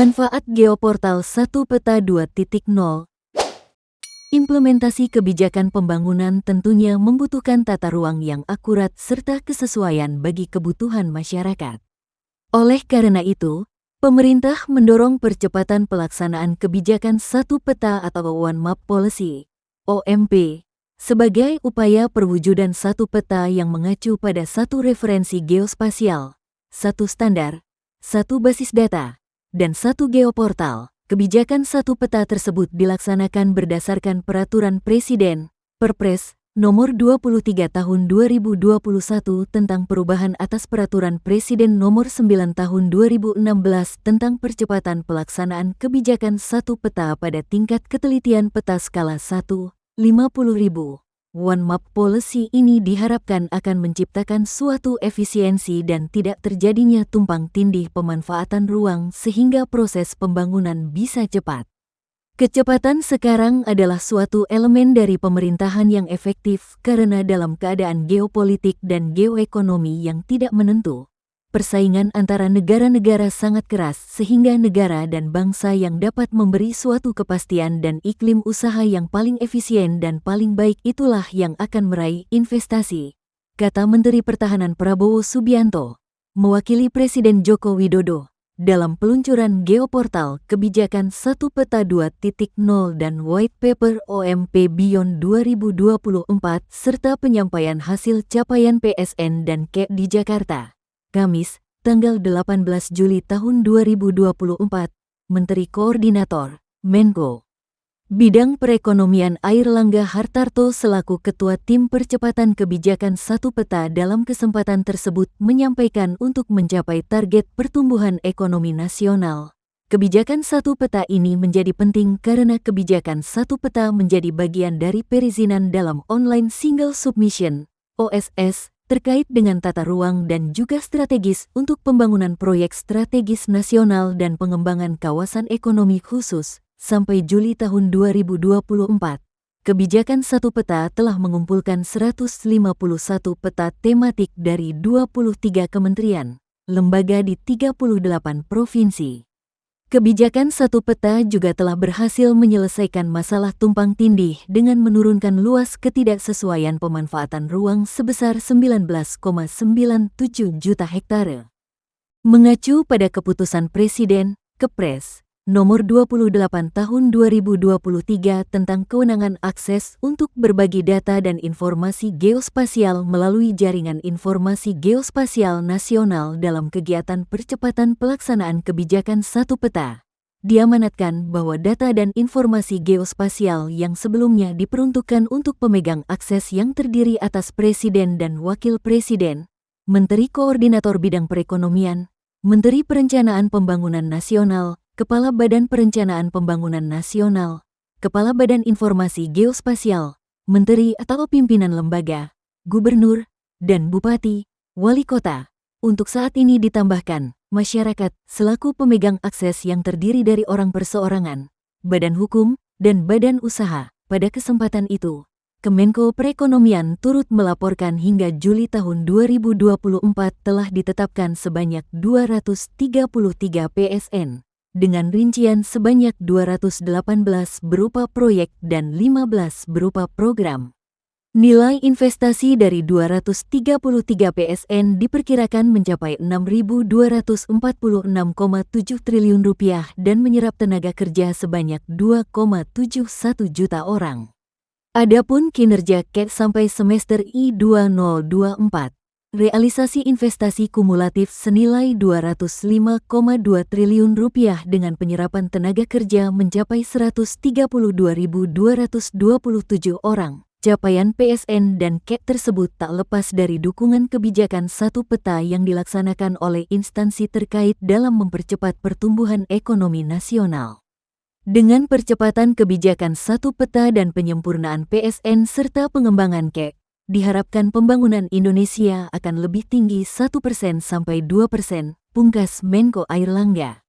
Manfaat Geoportal 1 Peta 2.0. Implementasi kebijakan pembangunan tentunya membutuhkan tata ruang yang akurat serta kesesuaian bagi kebutuhan masyarakat. Oleh karena itu, pemerintah mendorong percepatan pelaksanaan kebijakan 1 Peta atau One Map Policy, OMP, sebagai upaya perwujudan 1 peta yang mengacu pada 1 referensi geospasial, 1 standar, 1 basis data, dan 1 geoportal. Kebijakan 1 peta tersebut dilaksanakan berdasarkan Peraturan Presiden, Perpres, Nomor 23 Tahun 2021 tentang perubahan atas Peraturan Presiden Nomor 9 Tahun 2016 tentang percepatan pelaksanaan kebijakan 1 peta pada tingkat ketelitian peta skala 1, 50.000. One Map Policy ini diharapkan akan menciptakan suatu efisiensi dan tidak terjadinya tumpang tindih pemanfaatan ruang sehingga proses pembangunan bisa cepat. Kecepatan sekarang adalah suatu elemen dari pemerintahan yang efektif karena dalam keadaan geopolitik dan geoekonomi yang tidak menentu, persaingan antara negara-negara sangat keras sehingga negara dan bangsa yang dapat memberi suatu kepastian dan iklim usaha yang paling efisien dan paling baik itulah yang akan meraih investasi, kata Menteri Pertahanan Prabowo Subianto, mewakili Presiden Joko Widodo, dalam peluncuran Geoportal Kebijakan 1 Peta 2.0 dan White Paper OMP Beyond 2024 serta penyampaian hasil capaian PSN dan KEP di Jakarta. Kamis, tanggal 18 Juli tahun 2024, Menteri Koordinator, Menko Bidang Perekonomian Airlangga Hartarto selaku Ketua Tim Percepatan Kebijakan 1 Peta dalam kesempatan tersebut menyampaikan untuk mencapai target pertumbuhan ekonomi nasional. Kebijakan 1 Peta ini menjadi penting karena kebijakan 1 Peta menjadi bagian dari perizinan dalam Online Single Submission, OSS, terkait dengan tata ruang dan juga strategis untuk pembangunan proyek strategis nasional dan pengembangan kawasan ekonomi khusus, sampai Juli tahun 2024. Kebijakan 1 Peta telah mengumpulkan 151 peta tematik dari 23 kementerian, lembaga di 38 provinsi. Kebijakan 1 Peta juga telah berhasil menyelesaikan masalah tumpang tindih dengan menurunkan luas ketidaksesuaian pemanfaatan ruang sebesar 19,97 juta hektare. Mengacu pada keputusan Presiden, Kepres, Nomor 28 Tahun 2023 tentang kewenangan akses untuk berbagi data dan informasi geospasial melalui Jaringan Informasi Geospasial Nasional dalam kegiatan percepatan pelaksanaan kebijakan 1 Peta, diamanatkan bahwa data dan informasi geospasial yang sebelumnya diperuntukkan untuk pemegang akses yang terdiri atas Presiden dan Wakil Presiden, Menteri Koordinator Bidang Perekonomian, Menteri Perencanaan Pembangunan Nasional, Kepala Badan Perencanaan Pembangunan Nasional, Kepala Badan Informasi Geospasial, Menteri atau pimpinan lembaga, Gubernur, dan Bupati, Wali Kota. Untuk saat ini ditambahkan, masyarakat selaku pemegang akses yang terdiri dari orang perseorangan, badan hukum, dan badan usaha. Pada kesempatan itu, Kemenko Perekonomian turut melaporkan hingga Juli tahun 2024 telah ditetapkan sebanyak 233 PSN. Dengan rincian sebanyak 218 berupa proyek dan 15 berupa program. Nilai investasi dari 233 PSN diperkirakan mencapai Rp6.246,7 triliun dan menyerap tenaga kerja sebanyak 2,71 juta orang. Adapun kinerja KEP sampai semester I2024. Realisasi investasi kumulatif senilai Rp205,2 triliun dengan penyerapan tenaga kerja mencapai 132.227 orang. Capaian PSN dan KEP tersebut tak lepas dari dukungan kebijakan 1 Peta yang dilaksanakan oleh instansi terkait dalam mempercepat pertumbuhan ekonomi nasional. Dengan percepatan kebijakan 1 Peta dan penyempurnaan PSN serta pengembangan KEP, diharapkan pembangunan Indonesia akan lebih tinggi 1% sampai 2%, pungkas Menko Airlangga.